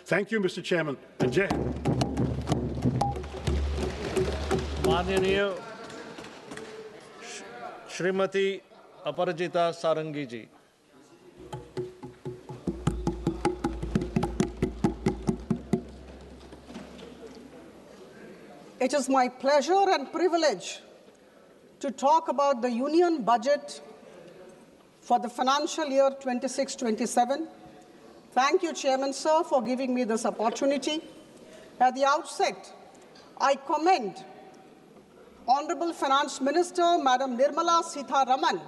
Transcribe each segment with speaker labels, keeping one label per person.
Speaker 1: Thank you, Mr. Chairman, and Jai Hind.
Speaker 2: माननीय श्रीमती अपराजिता सारंगी जी।
Speaker 3: It is my pleasure and privilege to talk about the Union budget for the financial year 26-27. Thank you, Chairman, sir, for giving me this opportunity. At the outset, I commend Honorable Finance Minister, Madam Nirmala Sitharaman,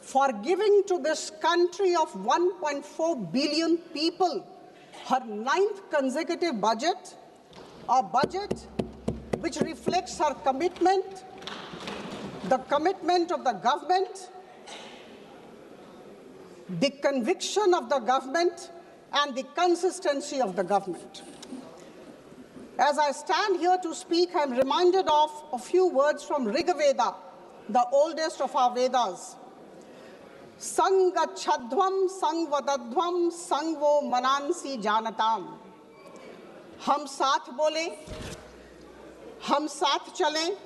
Speaker 3: for giving to this country of 1.4 billion people her 9th consecutive budget, a budget which reflects her commitment, the commitment of the government, the conviction of the government, and the consistency of the government. As I stand here to speak, I am reminded of a few words from Rigveda, the oldest of our Vedas. Sangachadhvam sangvadadhvam sangvo manansi janatam. हम साथ बोले, हम साथ चलें,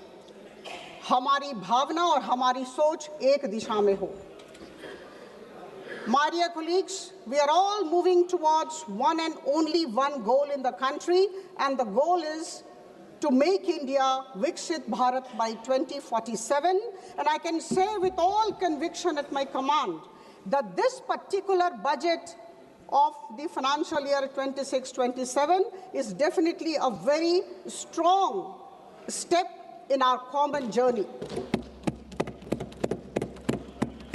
Speaker 3: हमारी भावना और हमारी सोच एक दिशा में हो. My dear colleagues, we are all moving towards one and only one goal in the country, and the goal is to make India Viksit Bharat by 2047. And I can say with all conviction at my command that this particular budget of the financial year 26-27 is definitely a very strong step in our common journey.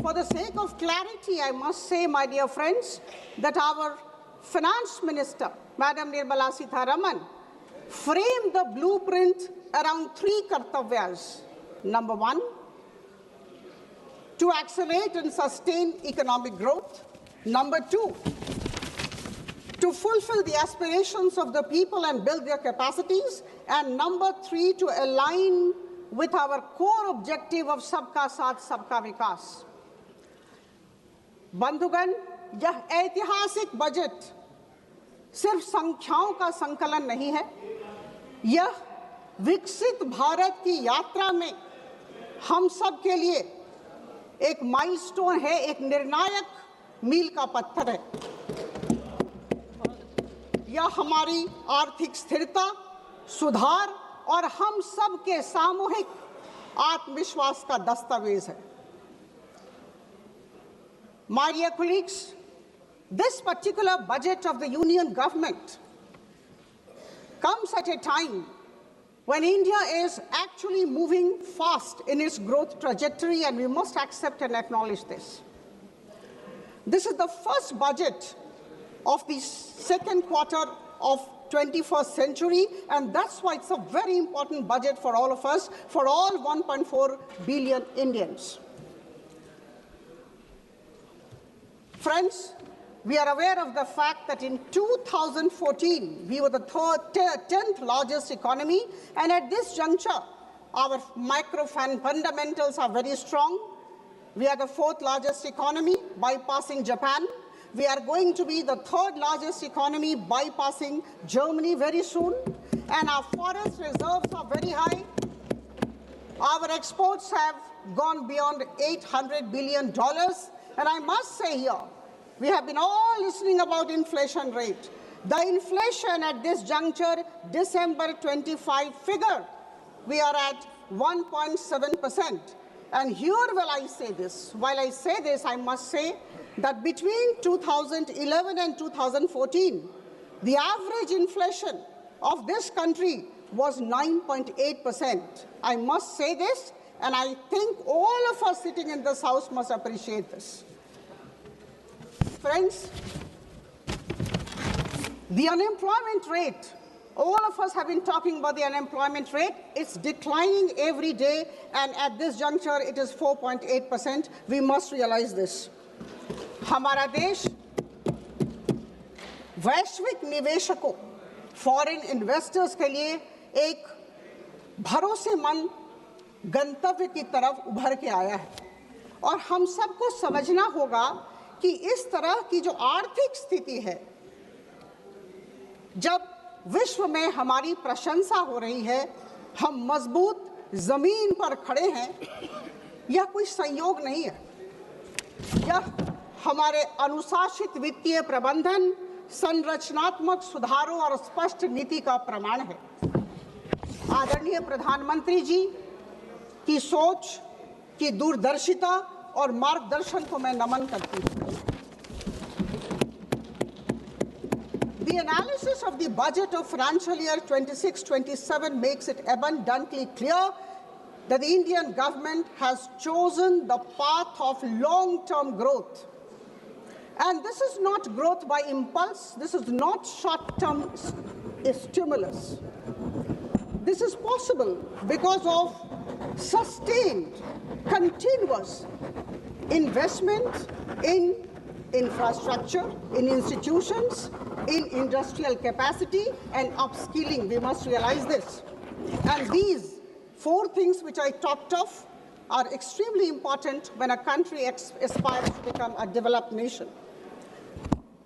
Speaker 3: For the sake of clarity, I must say, my dear friends, that our Finance Minister, Madam Nirmala Sitharaman, framed the blueprint around 3 kartavyas. Number 1, to accelerate and sustain economic growth. Number 2, to fulfill the aspirations of the people and build their capacities. And number 3, to align with our core objective of Sabka Saath, Sabka Vikas. बंधुगण, यह ऐतिहासिक budget सिर्फ संख्याओं का संकलन नहीं है, यह विकसित भारत की यात्रा में हम सब के लिए एक माइलस्टोन है, एक निर्णायक मील का पत्थर है. यह हमारी आर्थिक स्थिरता, सुधार और हम सब के सामूहिक आत्मविश्वास का दस्तावेज है. My dear colleagues, this particular budget of the Union government comes at a time when India is actually moving fast in its growth trajectory, and we must accept and acknowledge this. This is the first budget of the second quarter of 21st century, and that's why it's a very important budget for all of us, for all 1.4 billion Indians. Friends, we are aware of the fact that in 2014, we were the 10th largest economy, and at this juncture, our micro fundamentals are very strong. We are the 4th largest economy, bypassing Japan. We are going to be the 3rd largest economy, bypassing Germany very soon, and our forest reserves are very high. Our exports have gone beyond $800 billion. And I must say here, we have been all listening about inflation rate. The inflation at this juncture, December 25 figure, we are at 1.7%. And here while I say this, I must say that between 2011 and 2014, the average inflation of this country was 9.8%. I must say this, and I think all of us sitting in this house must appreciate this. Friends, the unemployment rate, all of us have been talking about the unemployment rate. It's declining every day, and at this juncture, it is 4.8%. We must realize this. हमारा देश वैश्विक निवेशकों, foreign investors के लिए एक भरोसेमंद गंतव्य की तरफ उभर के आया है, और हम सबको समझना होगा कि इस तरह की जो आर्थिक स्थिति है जब विश्व में हमारी प्रशंसा हो रही है, हम मजबूत जमीन पर खड़े हैं, यह कोई संयोग नहीं है। यह हमारे अनुशासित वित्तीय प्रबंधन, संरचनात्मक सुधारों और स्पष्ट नीति का प्रमाण है। आदरणीय प्रधानमंत्री जी की सोच, की दूरदर्शिता और मार्गदर्शन को मैं नमन करती हूँ। The analysis of the budget of financial year 26-27 makes it abundantly clear that the Indian government has chosen the path of long-term growth. And this is not growth by impulse, this is not short-term stimulus. This is possible because of sustained, continuous investment in infrastructure, in institutions, in industrial capacity and upskilling. We must realize this. And these four things which I talked of are extremely important when a country aspires to become a developed nation.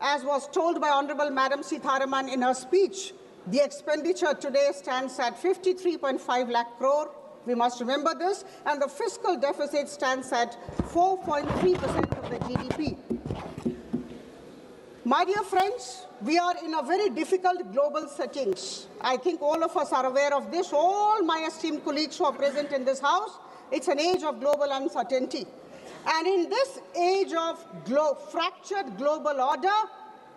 Speaker 3: As was told by Honorable Madam Sitharaman in her speech, the expenditure today stands at 53.5 lakh crore. We must remember this. And the fiscal deficit stands at 4.3% of the GDP. My dear friends, we are in a very difficult global settings. I think all of us are aware of this. All my esteemed colleagues who are present in this house, it's an age of global uncertainty. And in this age of fractured global order,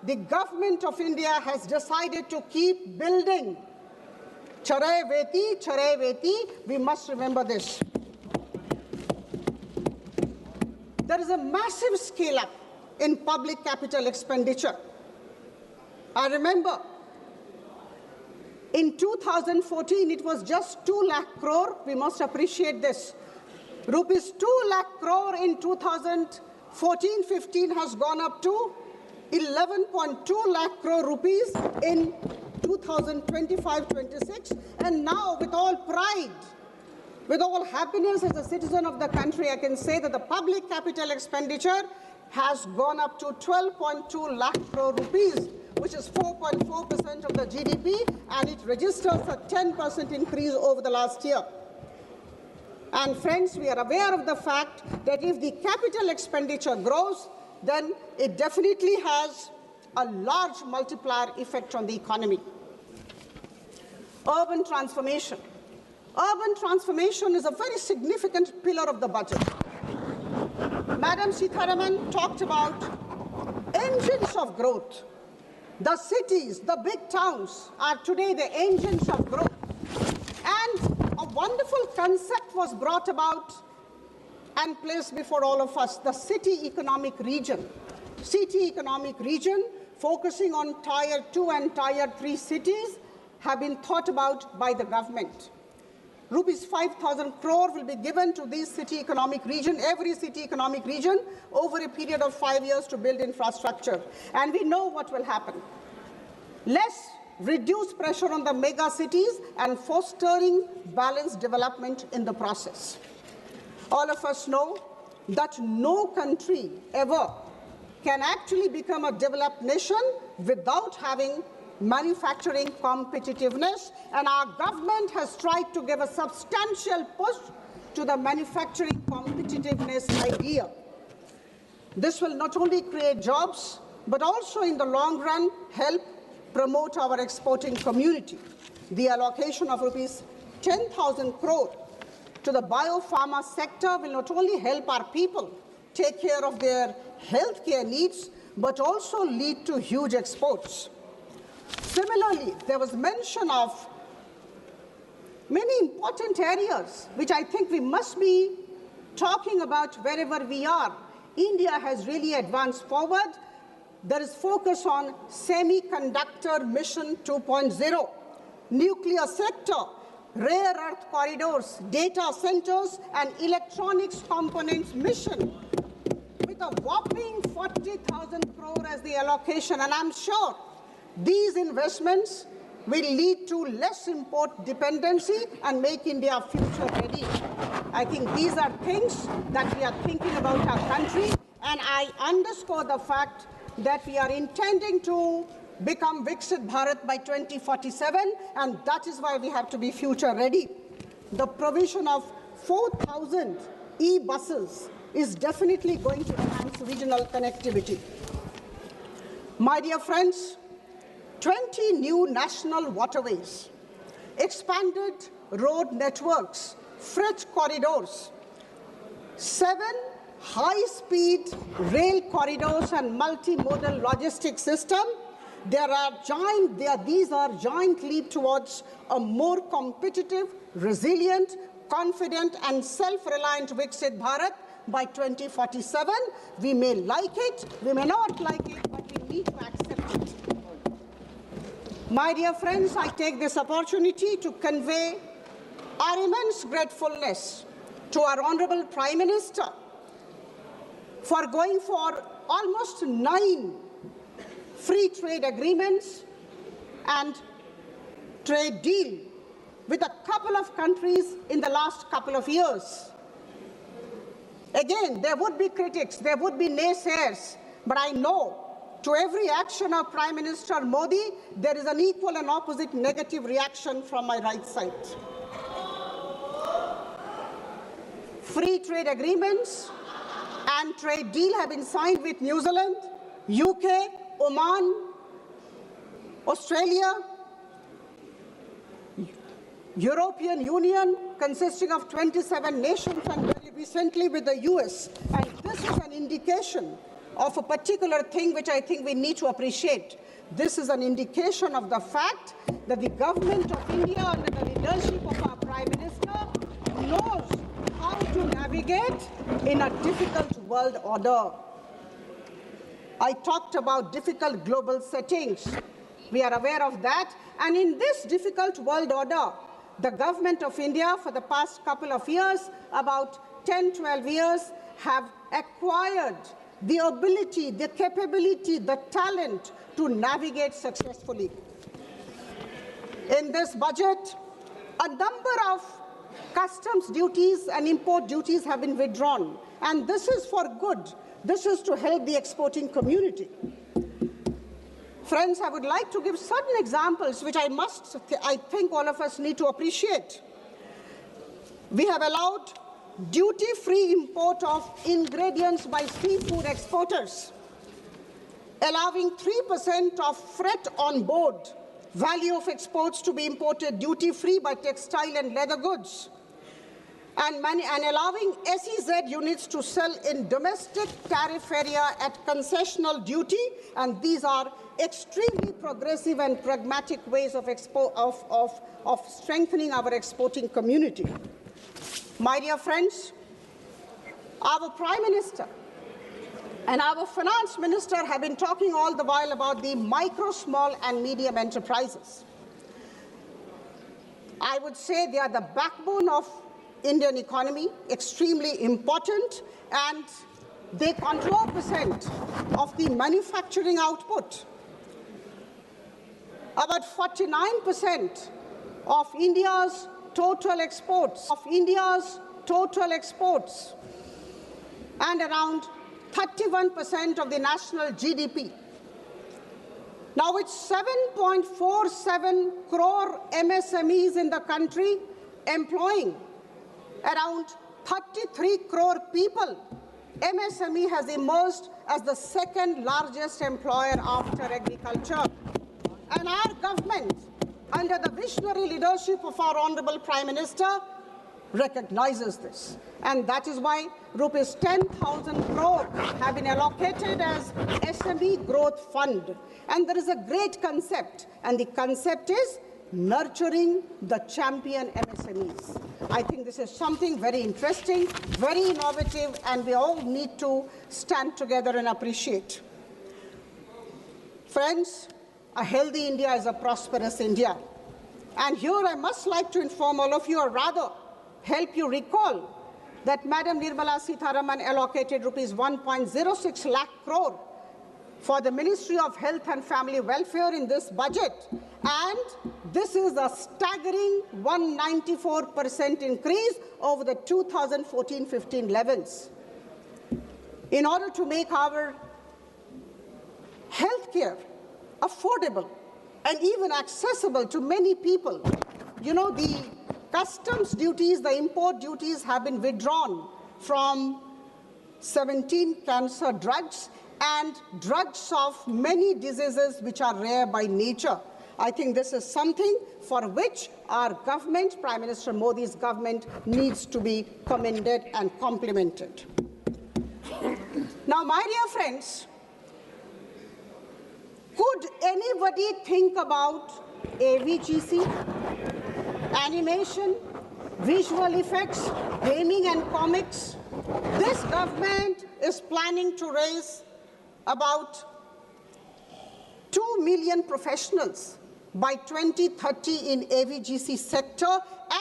Speaker 3: the government of India has decided to keep building. Charai veti, we must remember this. There is a massive scale-up in public capital expenditure. I remember in 2014, it was just 2 lakh crore. We must appreciate this. Rupees 2 lakh crore in 2014-15 has gone up to 11.2 lakh crore rupees in 2025-26. And now, with all pride, with all happiness as a citizen of the country, I can say that the public capital expenditure has gone up to 12.2 lakh crore rupees, which is 4.4% of the GDP, and it registers a 10% increase over the last year. And friends, we are aware of the fact that if the capital expenditure grows, then it definitely has a large multiplier effect on the economy. Urban transformation. Urban transformation is a very significant pillar of the budget. Madam Sitharaman talked about engines of growth. The cities, the big towns are today the engines of growth. And a wonderful concept was brought about and placed before all of us, the city economic region. City economic region focusing on Tier 2 and Tier 3 cities have been thought about by the government. Rupees 5,000 crore will be given to this city economic region, every city economic region, over a period of 5 years to build infrastructure. And we know what will happen. Less reduced pressure on the mega cities and fostering balanced development in the process. All of us know that no country ever can actually become a developed nation without having manufacturing competitiveness, and our government has tried to give a substantial push to the manufacturing competitiveness idea. This will not only create jobs, but also in the long run help promote our exporting community. The allocation of rupees 10,000 crore to the biopharma sector will not only help our people take care of their healthcare needs, but also lead to huge exports. Similarly, there was mention of many important areas which I think we must be talking about wherever we are. India has really advanced forward. There is focus on semiconductor mission 2.0, nuclear sector, rare earth corridors, data centers, and electronics components mission with a whopping 40,000 crore as the allocation. And I'm sure these investments will lead to less import dependency and make India future ready. I think these are things that we are thinking about our country, and I underscore the fact that we are intending to become Viksit Bharat by 2047, and that is why we have to be future ready. The provision of 4,000 e-buses is definitely going to enhance regional connectivity. My dear friends, 20 new national waterways, expanded road networks, freight corridors, 7 high-speed rail corridors and multimodal logistics system. These are giant leap towards a more competitive, resilient, confident and self-reliant Viksit Bharat by 2047. We may like it, we may not like it, but we need to accept it. My dear friends, I take this opportunity to convey our immense gratefulness to our Honorable Prime Minister for going for almost 9 free trade agreements and trade deal with a couple of countries in the last couple of years. Again, there would be critics, there would be naysayers, but I know to every action of Prime Minister Modi, there is an equal and opposite negative reaction from my right side. Free trade agreements and trade deal have been signed with New Zealand, UK, Oman, Australia, European Union, consisting of 27 nations, and very recently with the US. And this is an indication of a particular thing which I think we need to appreciate. This is an indication of the fact that the government of India, under the leadership of our Prime Minister, knows how to navigate in a difficult world order. I talked about difficult global settings. We are aware of that. And in this difficult world order, the government of India for the past couple of years, about 10, 12 years, have acquired the ability, the capability, the talent to navigate successfully. In this budget, a number of customs duties and import duties have been withdrawn. And this is for good. This is to help the exporting community. Friends, I would like to give certain examples which I think all of us need to appreciate. We have allowed duty-free import of ingredients by seafood exporters, allowing 3% of freight on board value of exports to be imported duty-free by textile and leather goods, and allowing SEZ units to sell in domestic tariff area at concessional duty, and these are extremely progressive and pragmatic ways of strengthening our exporting community. My dear friends, our Prime Minister and our Finance Minister have been talking all the while about the micro, small and medium enterprises. I would say they are the backbone of Indian economy, extremely important, and they control 4% of the manufacturing output. About 49% of India's total exports, and around 31% of the national GDP. Now, with 7.47 crore MSMEs in the country, employing around 33 crore people, MSME has emerged as the second largest employer after agriculture. And our government, under the visionary leadership of our Honorable Prime Minister, recognizes this. And that is why rupees 10,000 crore have been allocated as SME Growth Fund. And there is a great concept, and the concept is nurturing the champion MSMEs. I think this is something very interesting, very innovative, and we all need to stand together and appreciate. Friends, a healthy India is a prosperous India. And here I must like to inform all of you, or rather help you recall, that Madam Nirmala Sitharaman allocated rupees 1.06 lakh crore for the Ministry of Health and Family Welfare in this budget. And this is a staggering 194% increase over the 2014-15 levels. In order to make our healthcare affordable and even accessible to many people. You know, the customs duties, the import duties have been withdrawn from 17 cancer drugs and drugs of many diseases which are rare by nature. I think this is something for which our government, Prime Minister Modi's government, needs to be commended and complimented. Now, my dear friends, could anybody think about AVGC, animation, visual effects, gaming and comics? This government is planning to raise about 2 million professionals by 2030 in AVGC sector.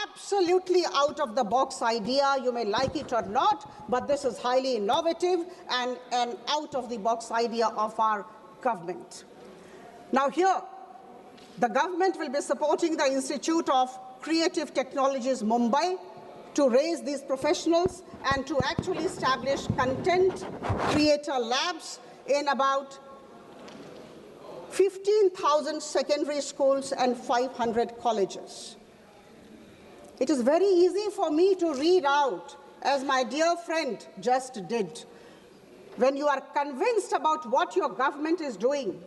Speaker 3: Absolutely out of the box idea, you may like it or not, but this is highly innovative and an out of the box idea of our government. Now here, the government will be supporting the Institute of Creative Technologies Mumbai to raise these professionals and to actually establish content creator labs in about 15,000 secondary schools and 500 colleges. It is very easy for me to read out, as my dear friend just did. When you are convinced about what your government is doing,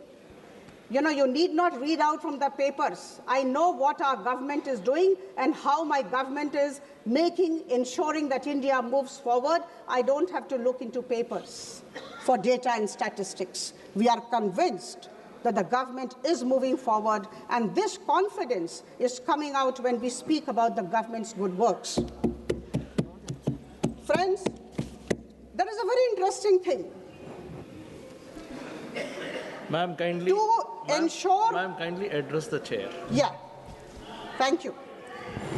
Speaker 3: you need not read out from the papers. I know what our government is doing and how my government is ensuring that India moves forward. I don't have to look into papers for data and statistics. We are convinced that the government is moving forward, and this confidence is coming out when we speak about the government's good works. Friends, there is a very interesting thing.
Speaker 2: Ma'am, kindly address the chair.
Speaker 3: Yeah, thank you.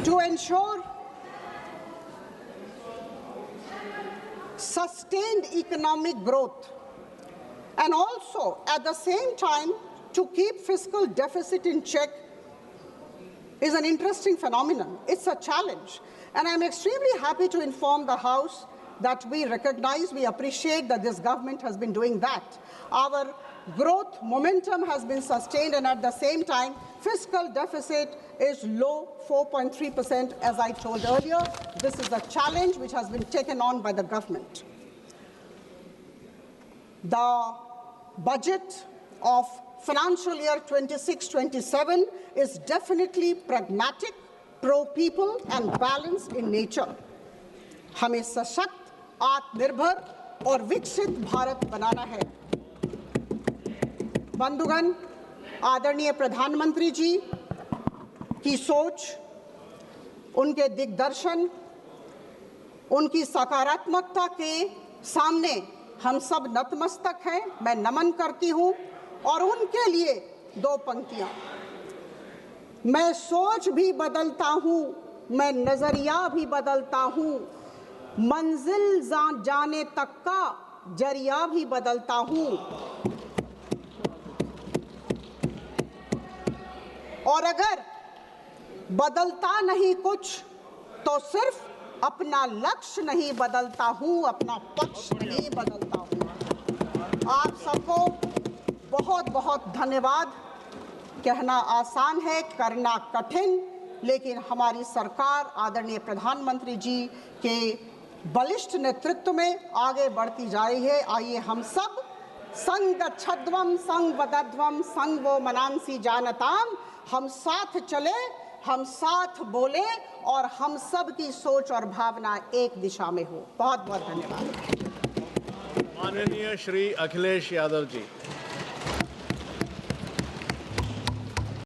Speaker 3: To ensure sustained economic growth, and also at the same time to keep fiscal deficit in check, is an interesting phenomenon. It's a challenge. And I'm extremely happy to inform the House that we recognize, we appreciate that this government has been doing that. Our growth momentum has been sustained, and at the same time, fiscal deficit is low, 4.3%, as I told earlier. This is a challenge which has been taken on by the government. The budget of financial year 26-27 is definitely pragmatic, pro-people, and balanced in nature. हमें सशक्त, आत्मनिर्भर और विकसित भारत बनाना है। बंधुगण, आदरणीय प्रधानमंत्री जी की सोच, उनके दिग्दर्शन, उनकी सकारात्मकता के सामने हम सब नतमस्तक हैं। मैं नमन करती हूं और उनके लिए दो पंक्तियां। मैं सोच भी बदलता हूं, मैं नजरिया भी बदलता हूं, मंजिल जाने तक का जरिया भी बदलता हूं, और अगर बदलता नहीं कुछ तो सिर्फ अपना लक्ष्य नहीं बदलता हूं, अपना पक्ष नहीं बदलता हूं। आप सबको बहुत बहुत धन्यवाद। कहना आसान है, करना कठिन, लेकिन हमारी सरकार आदरणीय प्रधानमंत्री जी के बलिष्ठ नेतृत्व में आगे बढ़ती जा रही है। आइए हम सब संग गच्छध्वम संग वदध्वम संग वो मनांसी जानताम, हम साथ चले, हम साथ बोले और हम सब की सोच और भावना एक दिशा में हो। बहुत बहुत धन्यवाद।
Speaker 2: माननीय श्री अखिलेश यादव जी।